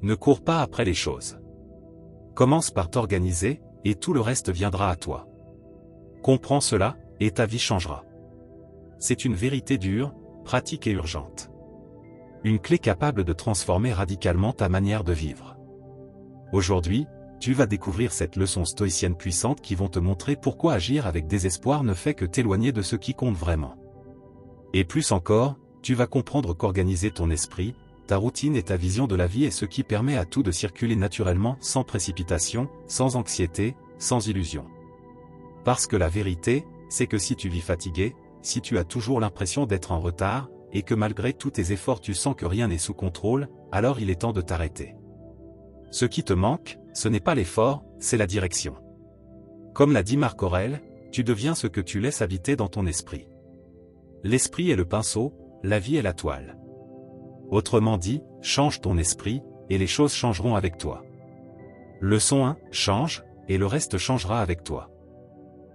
Ne cours pas après les choses. Commence par t'organiser, et tout le reste viendra à toi. Comprends cela, et ta vie changera. C'est une vérité dure, pratique et urgente. Une clé capable de transformer radicalement ta manière de vivre. Aujourd'hui, tu vas découvrir cette leçon stoïcienne puissante qui vont te montrer pourquoi agir avec désespoir ne fait que t'éloigner de ce qui compte vraiment. Et plus encore, tu vas comprendre qu'organiser ton esprit, ta routine et ta vision de la vie est ce qui permet à tout de circuler naturellement, sans précipitation, sans anxiété, sans illusion. Parce que la vérité, c'est que si tu vis fatigué, si tu as toujours l'impression d'être en retard, et que malgré tous tes efforts tu sens que rien n'est sous contrôle, alors il est temps de t'arrêter. Ce qui te manque, ce n'est pas l'effort, c'est la direction. Comme l'a dit Marc Aurèle, tu deviens ce que tu laisses habiter dans ton esprit. L'esprit est le pinceau, la vie est la toile. Autrement dit, change ton esprit, et les choses changeront avec toi. Leçon 1, change, et le reste changera avec toi.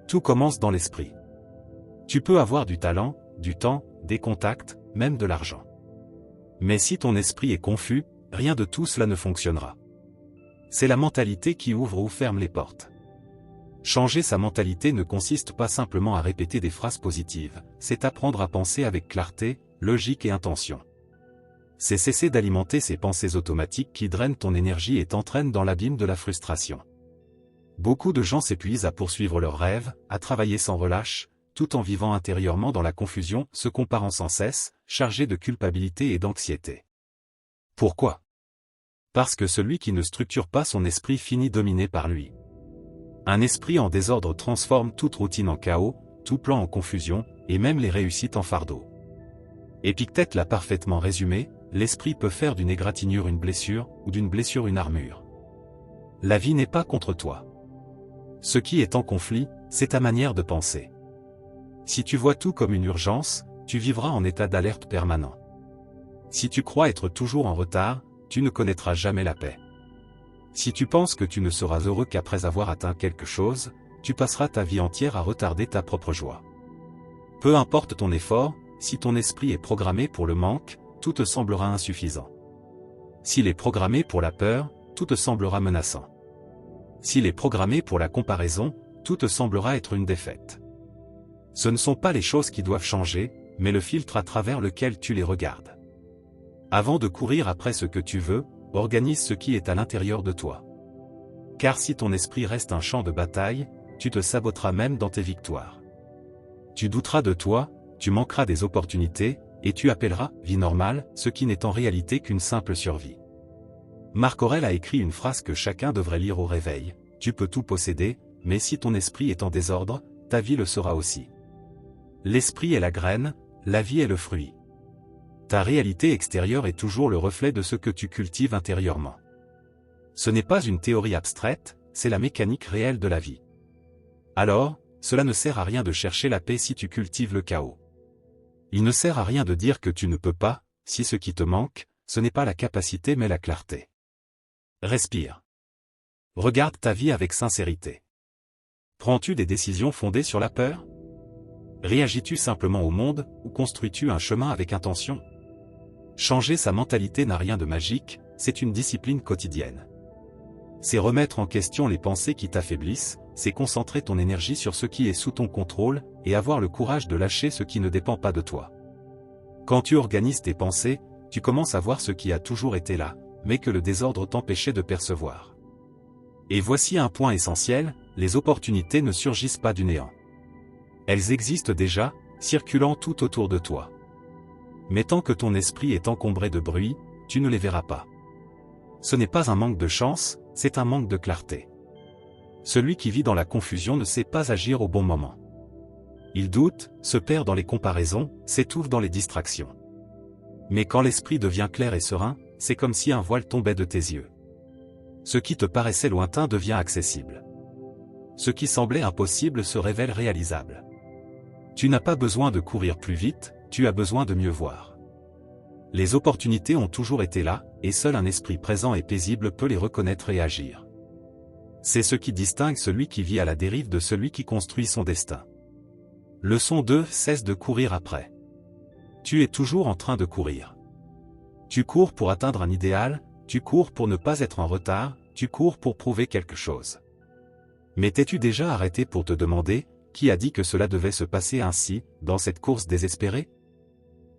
Tout commence dans l'esprit. Tu peux avoir du talent, du temps, des contacts, même de l'argent. Mais si ton esprit est confus, rien de tout cela ne fonctionnera. C'est la mentalité qui ouvre ou ferme les portes. Changer sa mentalité ne consiste pas simplement à répéter des phrases positives, c'est apprendre à penser avec clarté, logique et intention. C'est cesser d'alimenter ces pensées automatiques qui drainent ton énergie et t'entraînent dans l'abîme de la frustration. Beaucoup de gens s'épuisent à poursuivre leurs rêves, à travailler sans relâche, tout en vivant intérieurement dans la confusion, se comparant sans cesse, chargés de culpabilité et d'anxiété. Pourquoi ? Parce que celui qui ne structure pas son esprit finit dominé par lui. Un esprit en désordre transforme toute routine en chaos, tout plan en confusion, et même les réussites en fardeau. Épictète l'a parfaitement résumé, l'esprit peut faire d'une égratignure une blessure, ou d'une blessure une armure. La vie n'est pas contre toi. Ce qui est en conflit, c'est ta manière de penser. Si tu vois tout comme une urgence, tu vivras en état d'alerte permanent. Si tu crois être toujours en retard, tu ne connaîtras jamais la paix. Si tu penses que tu ne seras heureux qu'après avoir atteint quelque chose, tu passeras ta vie entière à retarder ta propre joie. Peu importe ton effort, si ton esprit est programmé pour le manque, tout te semblera insuffisant. S'il est programmé pour la peur, tout te semblera menaçant. S'il est programmé pour la comparaison, tout te semblera être une défaite. Ce ne sont pas les choses qui doivent changer, mais le filtre à travers lequel tu les regardes. Avant de courir après ce que tu veux, organise ce qui est à l'intérieur de toi. Car si ton esprit reste un champ de bataille, tu te saboteras même dans tes victoires. Tu douteras de toi, tu manqueras des opportunités, et tu appelleras « vie normale » ce qui n'est en réalité qu'une simple survie. Marc Aurèle a écrit une phrase que chacun devrait lire au réveil: « Tu peux tout posséder, mais si ton esprit est en désordre, ta vie le sera aussi. » L'esprit est la graine, la vie est le fruit. Ta réalité extérieure est toujours le reflet de ce que tu cultives intérieurement. Ce n'est pas une théorie abstraite, c'est la mécanique réelle de la vie. Alors, cela ne sert à rien de chercher la paix si tu cultives le chaos. Il ne sert à rien de dire que tu ne peux pas, si ce qui te manque, ce n'est pas la capacité mais la clarté. Respire. Regarde ta vie avec sincérité. Prends-tu des décisions fondées sur la peur ? Réagis-tu simplement au monde, ou construis-tu un chemin avec intention ? Changer sa mentalité n'a rien de magique, c'est une discipline quotidienne. C'est remettre en question les pensées qui t'affaiblissent, c'est concentrer ton énergie sur ce qui est sous ton contrôle, et avoir le courage de lâcher ce qui ne dépend pas de toi. Quand tu organises tes pensées, tu commences à voir ce qui a toujours été là, mais que le désordre t'empêchait de percevoir. Et voici un point essentiel, les opportunités ne surgissent pas du néant. Elles existent déjà, circulant tout autour de toi. Mais tant que ton esprit est encombré de bruit, tu ne les verras pas. Ce n'est pas un manque de chance, c'est un manque de clarté. Celui qui vit dans la confusion ne sait pas agir au bon moment. Il doute, se perd dans les comparaisons, s'étouffe dans les distractions. Mais quand l'esprit devient clair et serein, c'est comme si un voile tombait de tes yeux. Ce qui te paraissait lointain devient accessible. Ce qui semblait impossible se révèle réalisable. Tu n'as pas besoin de courir plus vite, tu as besoin de mieux voir. Les opportunités ont toujours été là, et seul un esprit présent et paisible peut les reconnaître et agir. C'est ce qui distingue celui qui vit à la dérive de celui qui construit son destin. Leçon 2, cesse de courir après. Tu es toujours en train de courir. Tu cours pour atteindre un idéal, tu cours pour ne pas être en retard, tu cours pour prouver quelque chose. Mais t'es-tu déjà arrêté pour te demander, qui a dit que cela devait se passer ainsi, dans cette course désespérée?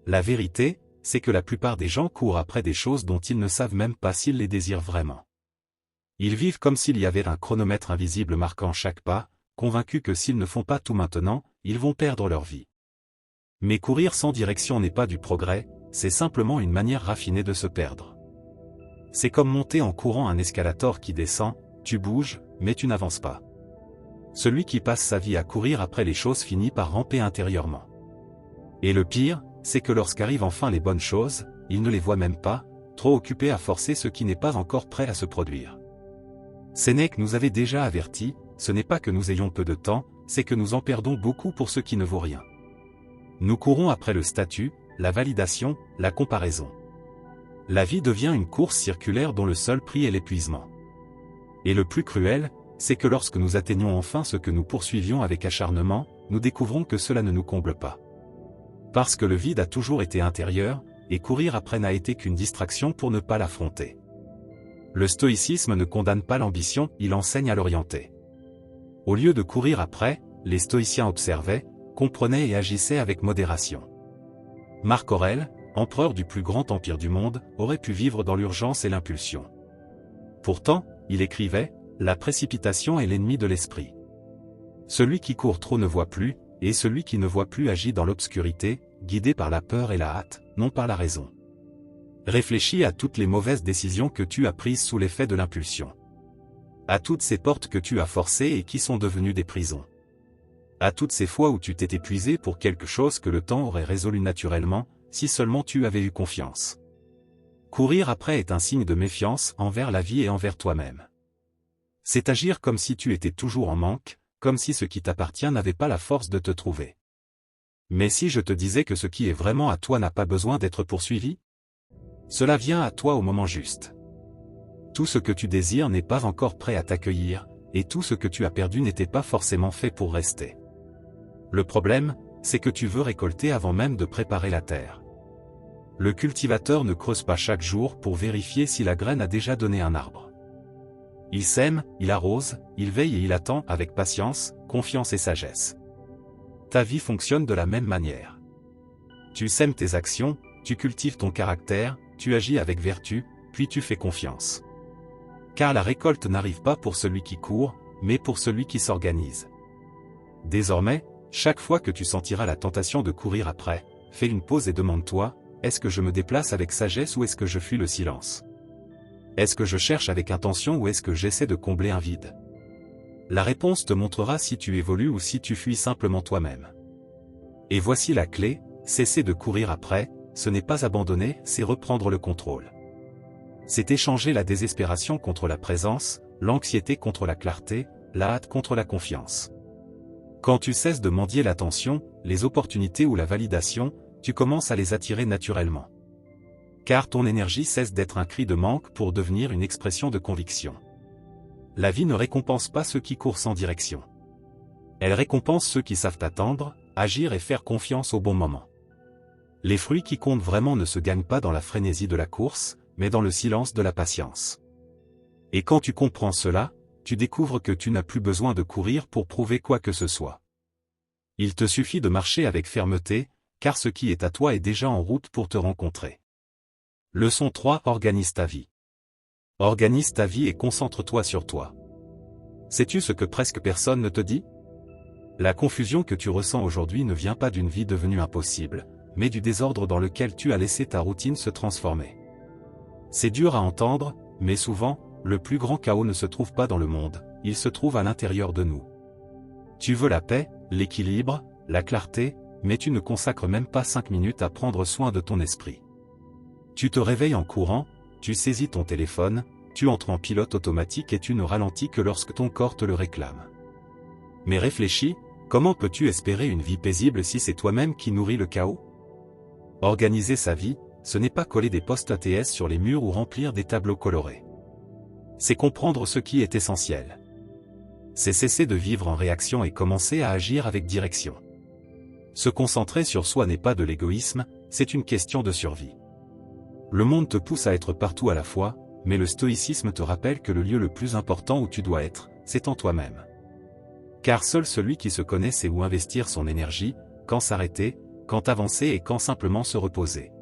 La vérité, c'est que la plupart des gens courent après des choses dont ils ne savent même pas s'ils les désirent vraiment. Ils vivent comme s'il y avait un chronomètre invisible marquant chaque pas, convaincus que s'ils ne font pas tout maintenant, ils vont perdre leur vie. Mais courir sans direction n'est pas du progrès, c'est simplement une manière raffinée de se perdre. C'est comme monter en courant un escalator qui descend, tu bouges, mais tu n'avances pas. Celui qui passe sa vie à courir après les choses finit par ramper intérieurement. Et le pire, c'est que lorsqu'arrivent enfin les bonnes choses, il ne les voit même pas, trop occupé à forcer ce qui n'est pas encore prêt à se produire. Sénèque nous avait déjà averti, ce n'est pas que nous ayons peu de temps, c'est que nous en perdons beaucoup pour ce qui ne vaut rien. Nous courons après le statut, la validation, la comparaison. La vie devient une course circulaire dont le seul prix est l'épuisement. Et le plus cruel, c'est que lorsque nous atteignons enfin ce que nous poursuivions avec acharnement, nous découvrons que cela ne nous comble pas. Parce que le vide a toujours été intérieur, et courir après n'a été qu'une distraction pour ne pas l'affronter. Le stoïcisme ne condamne pas l'ambition, il enseigne à l'orienter. Au lieu de courir après, les stoïciens observaient, comprenaient et agissaient avec modération. Marc Aurèle, empereur du plus grand empire du monde, aurait pu vivre dans l'urgence et l'impulsion. Pourtant, il écrivait, « La précipitation est l'ennemi de l'esprit. Celui qui court trop ne voit plus, et celui qui ne voit plus agit dans l'obscurité, guidé par la peur et la hâte, non par la raison. » Réfléchis à toutes les mauvaises décisions que tu as prises sous l'effet de l'impulsion. À toutes ces portes que tu as forcées et qui sont devenues des prisons. À toutes ces fois où tu t'es épuisé pour quelque chose que le temps aurait résolu naturellement, si seulement tu avais eu confiance. Courir après est un signe de méfiance envers la vie et envers toi-même. C'est agir comme si tu étais toujours en manque, comme si ce qui t'appartient n'avait pas la force de te trouver. Mais si je te disais que ce qui est vraiment à toi n'a pas besoin d'être poursuivi? Cela vient à toi au moment juste. Tout ce que tu désires n'est pas encore prêt à t'accueillir, et tout ce que tu as perdu n'était pas forcément fait pour rester. Le problème, c'est que tu veux récolter avant même de préparer la terre. Le cultivateur ne creuse pas chaque jour pour vérifier si la graine a déjà donné un arbre. Il sème, il arrose, il veille et il attend avec patience, confiance et sagesse. Ta vie fonctionne de la même manière. Tu sèmes tes actions, tu cultives ton caractère, tu agis avec vertu, puis tu fais confiance. Car la récolte n'arrive pas pour celui qui court, mais pour celui qui s'organise. Désormais, chaque fois que tu sentiras la tentation de courir après, fais une pause et demande-toi, est-ce que je me déplace avec sagesse ou est-ce que je fuis le silence? Est-ce que je cherche avec intention ou est-ce que j'essaie de combler un vide? La réponse te montrera si tu évolues ou si tu fuis simplement toi-même. Et voici la clé, cesser de courir après, ce n'est pas abandonner, c'est reprendre le contrôle. C'est échanger la désespération contre la présence, l'anxiété contre la clarté, la hâte contre la confiance. Quand tu cesses de mendier l'attention, les opportunités ou la validation, tu commences à les attirer naturellement. Car ton énergie cesse d'être un cri de manque pour devenir une expression de conviction. La vie ne récompense pas ceux qui courent sans direction. Elle récompense ceux qui savent attendre, agir et faire confiance au bon moment. Les fruits qui comptent vraiment ne se gagnent pas dans la frénésie de la course, mais dans le silence de la patience. Et quand tu comprends cela, tu découvres que tu n'as plus besoin de courir pour prouver quoi que ce soit. Il te suffit de marcher avec fermeté, car ce qui est à toi est déjà en route pour te rencontrer. Leçon 3. Organise ta vie. Organise ta vie et concentre-toi sur toi. Sais-tu ce que presque personne ne te dit? La confusion que tu ressens aujourd'hui ne vient pas d'une vie devenue impossible, mais du désordre dans lequel tu as laissé ta routine se transformer. C'est dur à entendre, mais souvent, le plus grand chaos ne se trouve pas dans le monde, il se trouve à l'intérieur de nous. Tu veux la paix, l'équilibre, la clarté, mais tu ne consacres même pas 5 minutes à prendre soin de ton esprit. Tu te réveilles en courant, tu saisis ton téléphone, tu entres en pilote automatique et tu ne ralentis que lorsque ton corps te le réclame. Mais réfléchis, comment peux-tu espérer une vie paisible si c'est toi-même qui nourris le chaos? Organiser sa vie, ce n'est pas coller des post ATS sur les murs ou remplir des tableaux colorés. C'est comprendre ce qui est essentiel. C'est cesser de vivre en réaction et commencer à agir avec direction. Se concentrer sur soi n'est pas de l'égoïsme, c'est une question de survie. Le monde te pousse à être partout à la fois, mais le stoïcisme te rappelle que le lieu le plus important où tu dois être, c'est en toi-même. Car seul celui qui se connaît sait où investir son énergie, quand s'arrêter, quand avancer et quand simplement se reposer.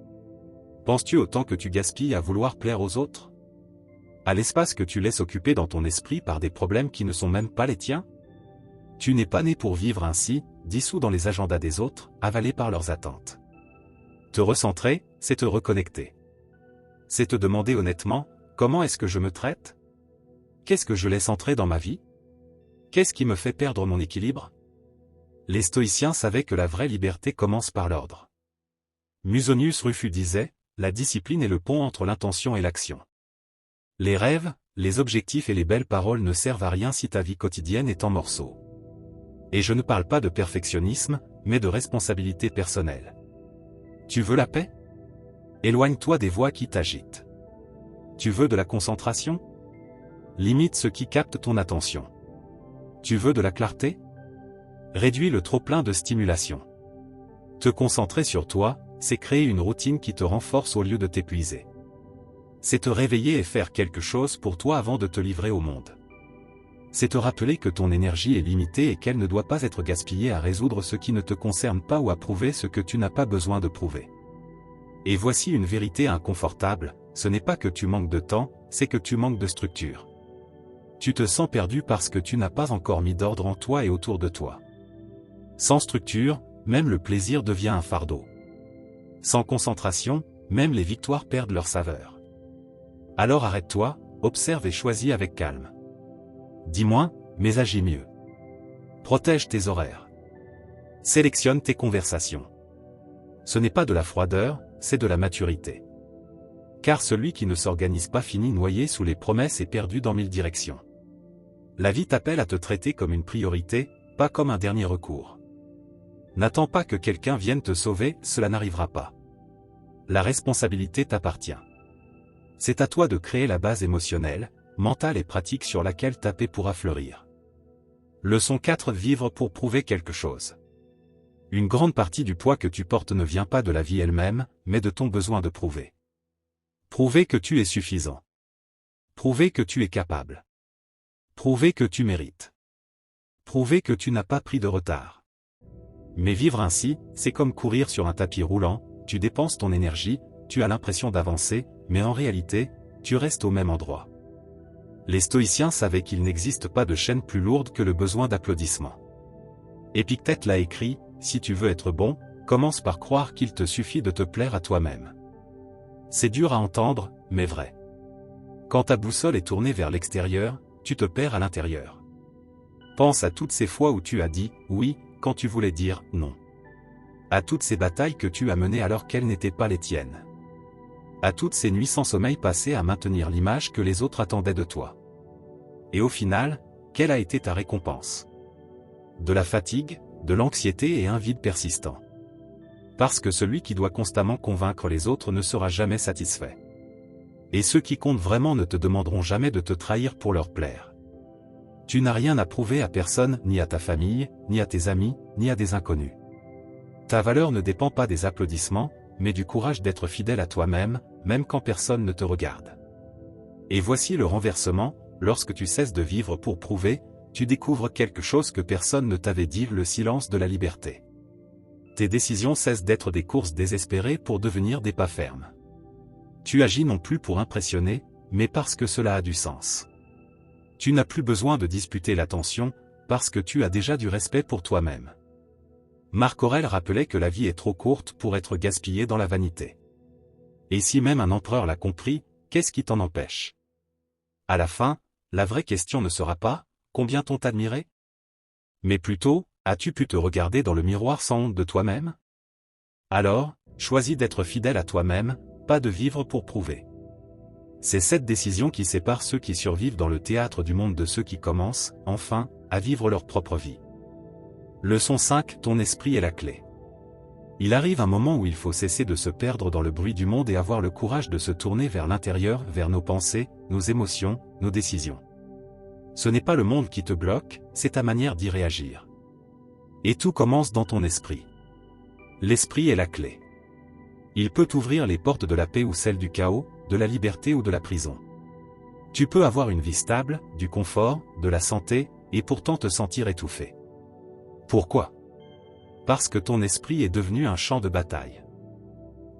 Penses-tu au temps que tu gaspilles à vouloir plaire aux autres? À l'espace que tu laisses occuper dans ton esprit par des problèmes qui ne sont même pas les tiens? Tu n'es pas né pour vivre ainsi, dissous dans les agendas des autres, avalé par leurs attentes. Te recentrer, c'est te reconnecter. C'est te demander honnêtement, comment est-ce que je me traite? Qu'est-ce que je laisse entrer dans ma vie? Qu'est-ce qui me fait perdre mon équilibre? Les stoïciens savaient que la vraie liberté commence par l'ordre. Musonius Rufus disait, la discipline est le pont entre l'intention et l'action. Les rêves, les objectifs et les belles paroles ne servent à rien si ta vie quotidienne est en morceaux. Et je ne parle pas de perfectionnisme, mais de responsabilité personnelle. Tu veux la paix? Éloigne-toi des voix qui t'agitent. Tu veux de la concentration? Limite ce qui capte ton attention. Tu veux de la clarté? Réduis le trop-plein de stimulation. Te concentrer sur toi, c'est créer une routine qui te renforce au lieu de t'épuiser. C'est te réveiller et faire quelque chose pour toi avant de te livrer au monde. C'est te rappeler que ton énergie est limitée et qu'elle ne doit pas être gaspillée à résoudre ce qui ne te concerne pas ou à prouver ce que tu n'as pas besoin de prouver. Et voici une vérité inconfortable, ce n'est pas que tu manques de temps, c'est que tu manques de structure. Tu te sens perdu parce que tu n'as pas encore mis d'ordre en toi et autour de toi. Sans structure, même le plaisir devient un fardeau. Sans concentration, même les victoires perdent leur saveur. Alors arrête-toi, observe et choisis avec calme. Dis moins, mais agis mieux. Protège tes horaires. Sélectionne tes conversations. Ce n'est pas de la froideur, c'est de la maturité. Car celui qui ne s'organise pas finit noyé sous les promesses et perdu dans 1000 directions. La vie t'appelle à te traiter comme une priorité, pas comme un dernier recours. N'attends pas que quelqu'un vienne te sauver, cela n'arrivera pas. La responsabilité t'appartient. C'est à toi de créer la base émotionnelle, mentale et pratique sur laquelle ta paix pourra fleurir. Leçon 4: vivre pour prouver quelque chose. Une grande partie du poids que tu portes ne vient pas de la vie elle-même, mais de ton besoin de prouver. Prouver que tu es suffisant. Prouver que tu es capable. Prouver que tu mérites. Prouver que tu n'as pas pris de retard. Mais vivre ainsi, c'est comme courir sur un tapis roulant, tu dépenses ton énergie, tu as l'impression d'avancer, mais en réalité, tu restes au même endroit. Les stoïciens savaient qu'il n'existe pas de chaîne plus lourde que le besoin d'applaudissements. Épictète l'a écrit, si tu veux être bon, commence par croire qu'il te suffit de te plaire à toi-même. C'est dur à entendre, mais vrai. Quand ta boussole est tournée vers l'extérieur, tu te perds à l'intérieur. Pense à toutes ces fois où tu as dit « oui » quand tu voulais dire « non ». À toutes ces batailles que tu as menées alors qu'elles n'étaient pas les tiennes. À toutes ces nuits sans sommeil passées à maintenir l'image que les autres attendaient de toi. Et au final, quelle a été ta récompense? De la fatigue, de l'anxiété et un vide persistant. Parce que celui qui doit constamment convaincre les autres ne sera jamais satisfait. Et ceux qui comptent vraiment ne te demanderont jamais de te trahir pour leur plaire. Tu n'as rien à prouver à personne, ni à ta famille, ni à tes amis, ni à des inconnus. Ta valeur ne dépend pas des applaudissements, mais du courage d'être fidèle à toi-même, même quand personne ne te regarde. Et voici le renversement, lorsque tu cesses de vivre pour prouver, tu découvres quelque chose que personne ne t'avait dit, le silence de la liberté. Tes décisions cessent d'être des courses désespérées pour devenir des pas fermes. Tu agis non plus pour impressionner, mais parce que cela a du sens. Tu n'as plus besoin de disputer l'attention, parce que tu as déjà du respect pour toi-même. Marc Aurèle rappelait que la vie est trop courte pour être gaspillée dans la vanité. Et si même un empereur l'a compris, qu'est-ce qui t'en empêche? À la fin, la vraie question ne sera pas « combien t'ont admiré ?» mais plutôt « as-tu pu te regarder dans le miroir sans honte de toi-même ?» Alors, choisis d'être fidèle à toi-même, pas de vivre pour prouver. C'est cette décision qui sépare ceux qui survivent dans le théâtre du monde de ceux qui commencent, enfin, à vivre leur propre vie. Leçon 5: ton esprit est la clé. Il arrive un moment où il faut cesser de se perdre dans le bruit du monde et avoir le courage de se tourner vers l'intérieur, vers nos pensées, nos émotions, nos décisions. Ce n'est pas le monde qui te bloque, c'est ta manière d'y réagir. Et tout commence dans ton esprit. L'esprit est la clé. Il peut ouvrir les portes de la paix ou celles du chaos, de la liberté ou de la prison. Tu peux avoir une vie stable, du confort, de la santé, et pourtant te sentir étouffé. Pourquoi? Parce que ton esprit est devenu un champ de bataille.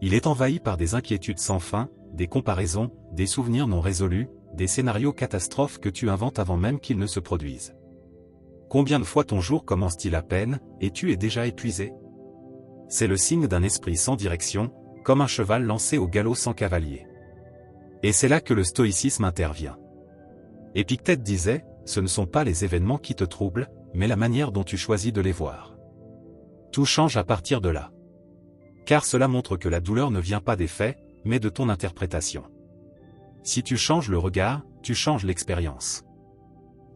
Il est envahi par des inquiétudes sans fin, des comparaisons, des souvenirs non résolus, des scénarios catastrophes que tu inventes avant même qu'ils ne se produisent. Combien de fois ton jour commence-t-il à peine, et tu es déjà épuisé? C'est le signe d'un esprit sans direction, comme un cheval lancé au galop sans cavalier. Et c'est là que le stoïcisme intervient. Épictète disait, ce ne sont pas les événements qui te troublent, mais la manière dont tu choisis de les voir. Tout change à partir de là. Car cela montre que la douleur ne vient pas des faits, mais de ton interprétation. Si tu changes le regard, tu changes l'expérience.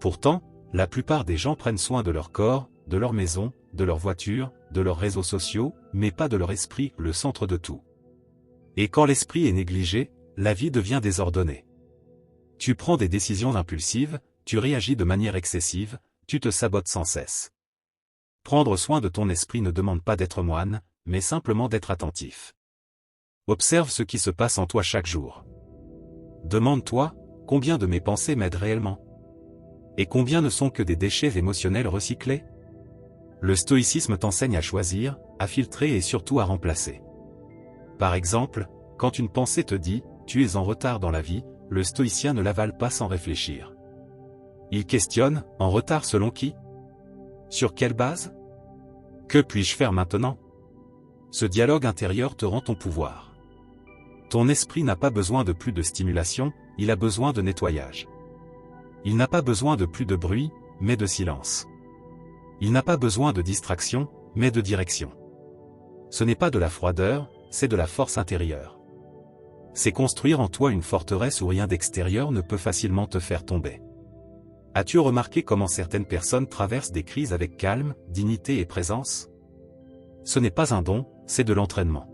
Pourtant, la plupart des gens prennent soin de leur corps, de leur maison, de leur voiture, de leurs réseaux sociaux, mais pas de leur esprit, le centre de tout. Et quand l'esprit est négligé, la vie devient désordonnée. Tu prends des décisions impulsives, tu réagis de manière excessive, tu te sabotes sans cesse. Prendre soin de ton esprit ne demande pas d'être moine, mais simplement d'être attentif. Observe ce qui se passe en toi chaque jour. Demande-toi, combien de mes pensées m'aident réellement? Et combien ne sont que des déchets émotionnels recyclés? Le stoïcisme t'enseigne à choisir, à filtrer et surtout à remplacer. Par exemple, quand une pensée te dit « tu es en retard dans la vie », le stoïcien ne l'avale pas sans réfléchir. Il questionne « en retard selon qui? Sur quelle base? Que puis-je faire maintenant ?» Ce dialogue intérieur te rend ton pouvoir. Ton esprit n'a pas besoin de plus de stimulation, il a besoin de nettoyage. Il n'a pas besoin de plus de bruit, mais de silence. Il n'a pas besoin de distraction, mais de direction. Ce n'est pas de la froideur, c'est de la force intérieure. C'est construire en toi une forteresse où rien d'extérieur ne peut facilement te faire tomber. As-tu remarqué comment certaines personnes traversent des crises avec calme, dignité et présence? Ce n'est pas un don, c'est de l'entraînement.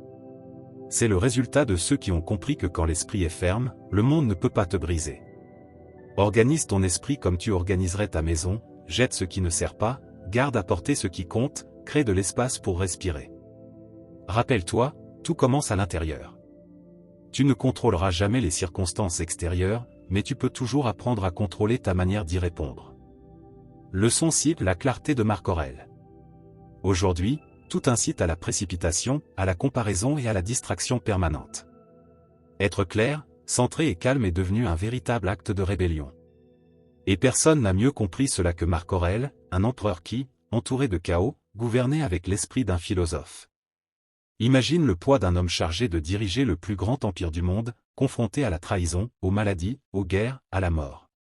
C'est le résultat de ceux qui ont compris que quand l'esprit est ferme, le monde ne peut pas te briser. Organise ton esprit comme tu organiserais ta maison, jette ce qui ne sert pas, garde à portée ce qui compte, crée de l'espace pour respirer. Rappelle-toi, tout commence à l'intérieur. Tu ne contrôleras jamais les circonstances extérieures, mais tu peux toujours apprendre à contrôler ta manière d'y répondre. Leçon 6, la clarté de Marc Aurèle. Aujourd'hui, tout incite à la précipitation, à la comparaison et à la distraction permanente. Être clair, centré et calme est devenu un véritable acte de rébellion. Et personne n'a mieux compris cela que Marc Aurèle, un empereur qui, entouré de chaos, gouvernait avec l'esprit d'un philosophe. Imagine le poids d'un homme chargé de diriger le plus grand empire du monde, confronté à la trahison, aux maladies, aux guerres, à la mort.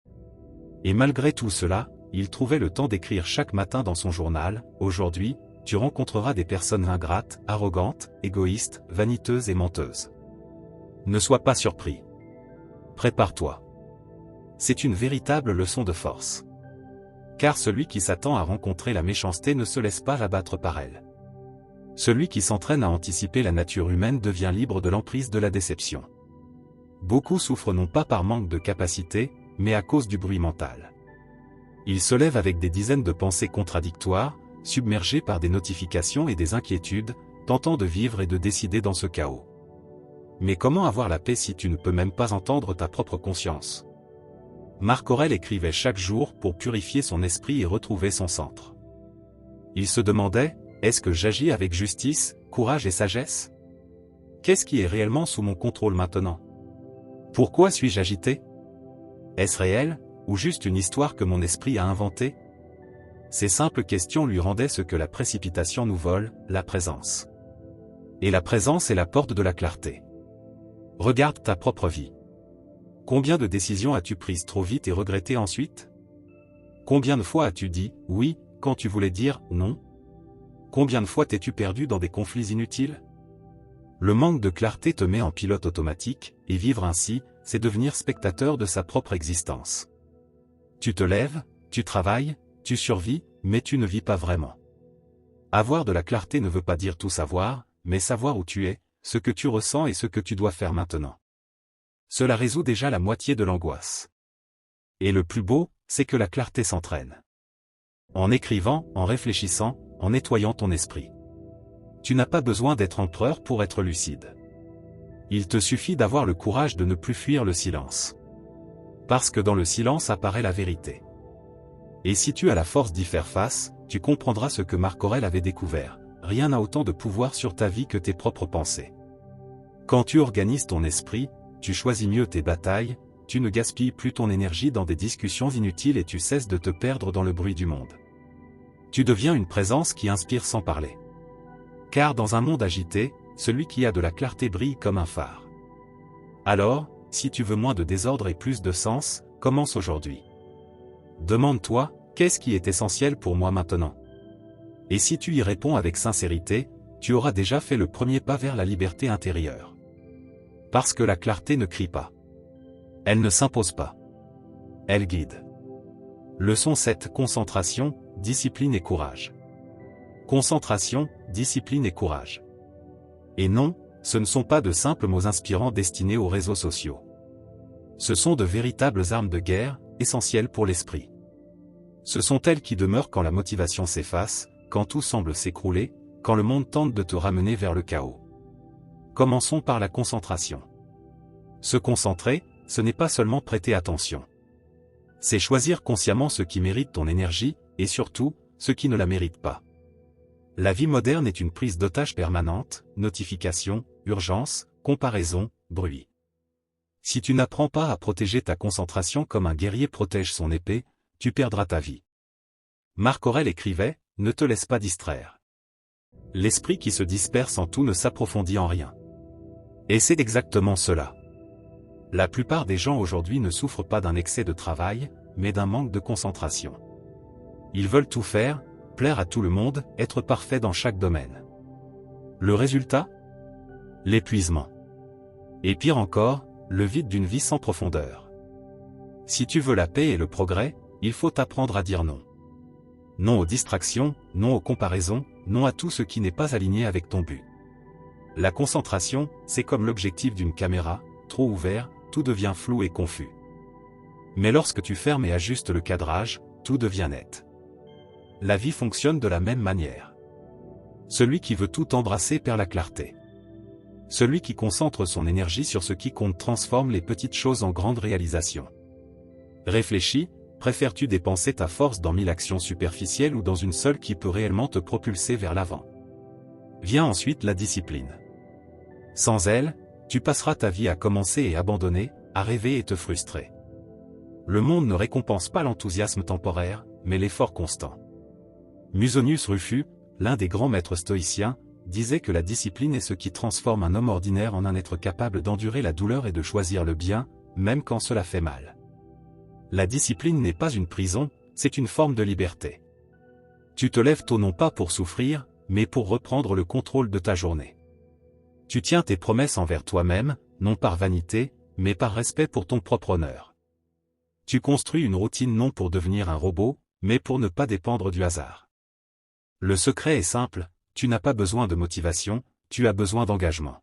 Et malgré tout cela, il trouvait le temps d'écrire chaque matin dans son journal, « Aujourd'hui, tu rencontreras des personnes ingrates, arrogantes, égoïstes, vaniteuses et menteuses. Ne sois pas surpris. Prépare-toi. » C'est une véritable leçon de force. Car celui qui s'attend à rencontrer la méchanceté ne se laisse pas abattre par elle. Celui qui s'entraîne à anticiper la nature humaine devient libre de l'emprise de la déception. Beaucoup souffrent non pas par manque de capacité, mais à cause du bruit mental. Ils se lèvent avec des dizaines de pensées contradictoires, submergés par des notifications et des inquiétudes, tentant de vivre et de décider dans ce chaos. Mais comment avoir la paix si tu ne peux même pas entendre ta propre conscience? Marc Aurèle écrivait chaque jour pour purifier son esprit et retrouver son centre. Il se demandait, est-ce que j'agis avec justice, courage et sagesse? Qu'est-ce qui est réellement sous mon contrôle maintenant? Pourquoi suis-je agité? Est-ce réel, ou juste une histoire que mon esprit a inventée? Ces simples questions lui rendaient ce que la précipitation nous vole, la présence. Et la présence est la porte de la clarté. Regarde ta propre vie. Combien de décisions as-tu prises trop vite et regrettées ensuite? Combien de fois as-tu dit « oui » quand tu voulais dire « non » ? Combien de fois t'es-tu perdu dans des conflits inutiles? Le manque de clarté te met en pilote automatique, et vivre ainsi, c'est devenir spectateur de sa propre existence. Tu te lèves, tu travailles, tu survis, mais tu ne vis pas vraiment. Avoir de la clarté ne veut pas dire tout savoir, mais savoir où tu es, ce que tu ressens et ce que tu dois faire maintenant. Cela résout déjà la moitié de l'angoisse. Et le plus beau, c'est que la clarté s'entraîne. En écrivant, en réfléchissant, en nettoyant ton esprit. Tu n'as pas besoin d'être empereur pour être lucide. Il te suffit d'avoir le courage de ne plus fuir le silence. Parce que dans le silence apparaît la vérité. Et si tu as la force d'y faire face, tu comprendras ce que Marc Aurèle avait découvert. Rien n'a autant de pouvoir sur ta vie que tes propres pensées. Quand tu organises ton esprit, tu choisis mieux tes batailles, tu ne gaspilles plus ton énergie dans des discussions inutiles et tu cesses de te perdre dans le bruit du monde. Tu deviens une présence qui inspire sans parler. Car dans un monde agité, celui qui a de la clarté brille comme un phare. Alors, si tu veux moins de désordre et plus de sens, commence aujourd'hui. Demande-toi, qu'est-ce qui est essentiel pour moi maintenant? Et si tu y réponds avec sincérité, tu auras déjà fait le premier pas vers la liberté intérieure. Parce que la clarté ne crie pas. Elle ne s'impose pas. Elle guide. Leçon 7. Concentration, discipline et courage. Concentration, discipline et courage. Et non, ce ne sont pas de simples mots inspirants destinés aux réseaux sociaux. Ce sont de véritables armes de guerre, essentielles pour l'esprit. Ce sont elles qui demeurent quand la motivation s'efface, quand tout semble s'écrouler, quand le monde tente de te ramener vers le chaos. Commençons par la concentration. Se concentrer, ce n'est pas seulement prêter attention. C'est choisir consciemment ce qui mérite ton énergie, et surtout, ce qui ne la mérite pas. La vie moderne est une prise d'otage permanente, notifications, urgences, comparaisons, bruit. Si tu n'apprends pas à protéger ta concentration comme un guerrier protège son épée, tu perdras ta vie. Marc Aurèle écrivait, « Ne te laisse pas distraire. L'esprit qui se disperse en tout ne s'approfondit en rien. » Et c'est exactement cela. La plupart des gens aujourd'hui ne souffrent pas d'un excès de travail, mais d'un manque de concentration. Ils veulent tout faire, plaire à tout le monde, être parfait dans chaque domaine. Le résultat? L'épuisement. Et pire encore, le vide d'une vie sans profondeur. Si tu veux la paix et le progrès, il faut apprendre à dire non. Non aux distractions, non aux comparaisons, non à tout ce qui n'est pas aligné avec ton but. La concentration, c'est comme l'objectif d'une caméra, trop ouvert, tout devient flou et confus. Mais lorsque tu fermes et ajustes le cadrage, tout devient net. La vie fonctionne de la même manière. Celui qui veut tout embrasser perd la clarté. Celui qui concentre son énergie sur ce qui compte transforme les petites choses en grandes réalisations. Réfléchis, préfères-tu dépenser ta force dans 1000 actions superficielles ou dans une seule qui peut réellement te propulser vers l'avant? Vient ensuite la discipline. Sans elle, tu passeras ta vie à commencer et abandonner, à rêver et te frustrer. Le monde ne récompense pas l'enthousiasme temporaire, mais l'effort constant. Musonius Rufus, l'un des grands maîtres stoïciens, disait que la discipline est ce qui transforme un homme ordinaire en un être capable d'endurer la douleur et de choisir le bien, même quand cela fait mal. La discipline n'est pas une prison, c'est une forme de liberté. Tu te lèves tôt non pas pour souffrir, mais pour reprendre le contrôle de ta journée. Tu tiens tes promesses envers toi-même, non par vanité, mais par respect pour ton propre honneur. Tu construis une routine non pour devenir un robot, mais pour ne pas dépendre du hasard. Le secret est simple, tu n'as pas besoin de motivation, tu as besoin d'engagement.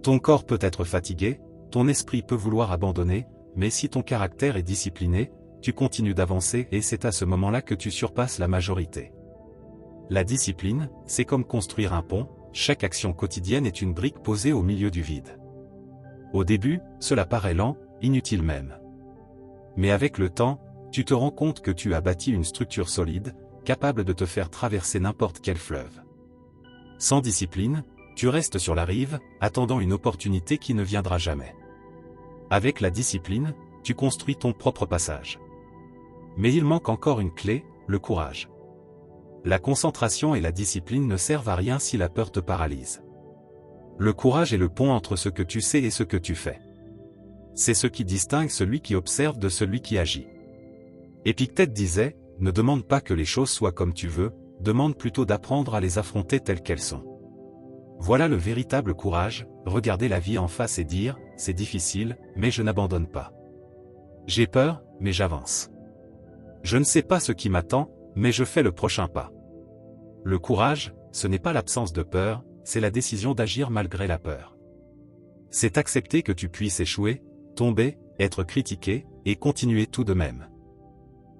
Ton corps peut être fatigué, ton esprit peut vouloir abandonner, mais si ton caractère est discipliné, tu continues d'avancer et c'est à ce moment-là que tu surpasses la majorité. La discipline, c'est comme construire un pont, chaque action quotidienne est une brique posée au milieu du vide. Au début, cela paraît lent, inutile même. Mais avec le temps, tu te rends compte que tu as bâti une structure solide, capable de te faire traverser n'importe quel fleuve. Sans discipline, tu restes sur la rive, attendant une opportunité qui ne viendra jamais. Avec la discipline, tu construis ton propre passage. Mais il manque encore une clé, le courage. La concentration et la discipline ne servent à rien si la peur te paralyse. Le courage est le pont entre ce que tu sais et ce que tu fais. C'est ce qui distingue celui qui observe de celui qui agit. Épictète disait, ne demande pas que les choses soient comme tu veux, demande plutôt d'apprendre à les affronter telles qu'elles sont. Voilà le véritable courage, regarder la vie en face et dire, c'est difficile, mais je n'abandonne pas. J'ai peur, mais j'avance. Je ne sais pas ce qui m'attend, mais je fais le prochain pas. Le courage, ce n'est pas l'absence de peur, c'est la décision d'agir malgré la peur. C'est accepter que tu puisses échouer, tomber, être critiqué, et continuer tout de même.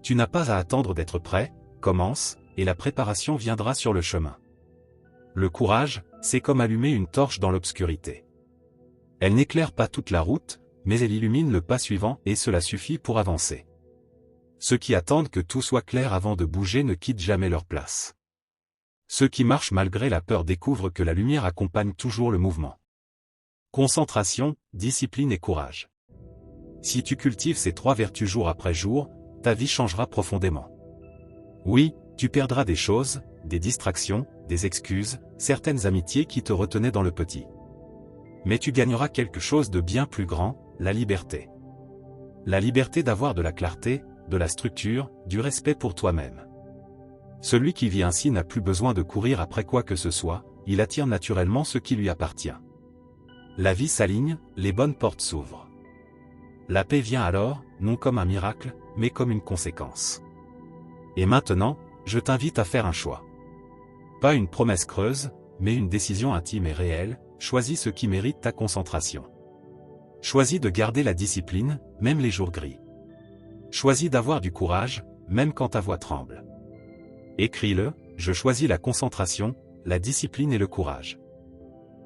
Tu n'as pas à attendre d'être prêt, commence, et la préparation viendra sur le chemin. Le courage, c'est comme allumer une torche dans l'obscurité. Elle n'éclaire pas toute la route, mais elle illumine le pas suivant et cela suffit pour avancer. Ceux qui attendent que tout soit clair avant de bouger ne quittent jamais leur place. Ceux qui marchent malgré la peur découvrent que la lumière accompagne toujours le mouvement. Concentration, discipline et courage. Si tu cultives ces 3 vertus jour après jour, ta vie changera profondément. Oui, tu perdras des choses, des distractions, des excuses, certaines amitiés qui te retenaient dans le petit. Mais tu gagneras quelque chose de bien plus grand, la liberté. La liberté d'avoir de la clarté, de la structure, du respect pour toi-même. Celui qui vit ainsi n'a plus besoin de courir après quoi que ce soit, il attire naturellement ce qui lui appartient. La vie s'aligne, les bonnes portes s'ouvrent. La paix vient alors, non comme un miracle, mais comme une conséquence. Et maintenant, je t'invite à faire un choix. Pas une promesse creuse, mais une décision intime et réelle, choisis ce qui mérite ta concentration. Choisis de garder la discipline, même les jours gris. Choisis d'avoir du courage, même quand ta voix tremble. Écris-le, je choisis la concentration, la discipline et le courage.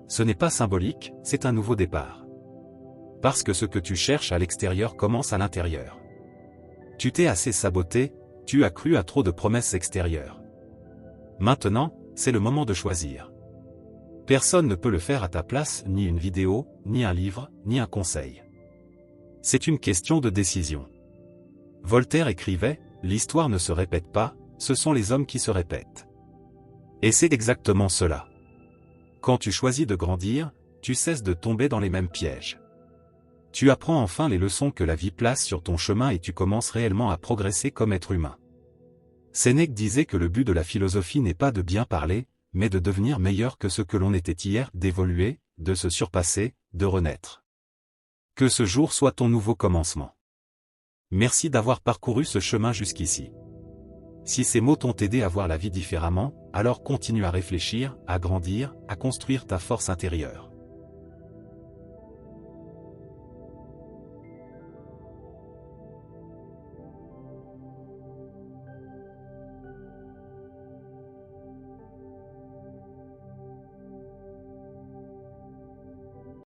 Ce n'est pas symbolique, c'est un nouveau départ. Parce que ce que tu cherches à l'extérieur commence à l'intérieur. Tu t'es assez saboté, tu as cru à trop de promesses extérieures. Maintenant, c'est le moment de choisir. Personne ne peut le faire à ta place, ni une vidéo, ni un livre, ni un conseil. C'est une question de décision. Voltaire écrivait, « L'histoire ne se répète pas, ce sont les hommes qui se répètent. » Et c'est exactement cela. Quand tu choisis de grandir, tu cesses de tomber dans les mêmes pièges. Tu apprends enfin les leçons que la vie place sur ton chemin et tu commences réellement à progresser comme être humain. Sénèque disait que le but de la philosophie n'est pas de bien parler, mais de devenir meilleur que ce que l'on était hier, d'évoluer, de se surpasser, de renaître. Que ce jour soit ton nouveau commencement. Merci d'avoir parcouru ce chemin jusqu'ici. Si ces mots t'ont aidé à voir la vie différemment, alors continue à réfléchir, à grandir, à construire ta force intérieure.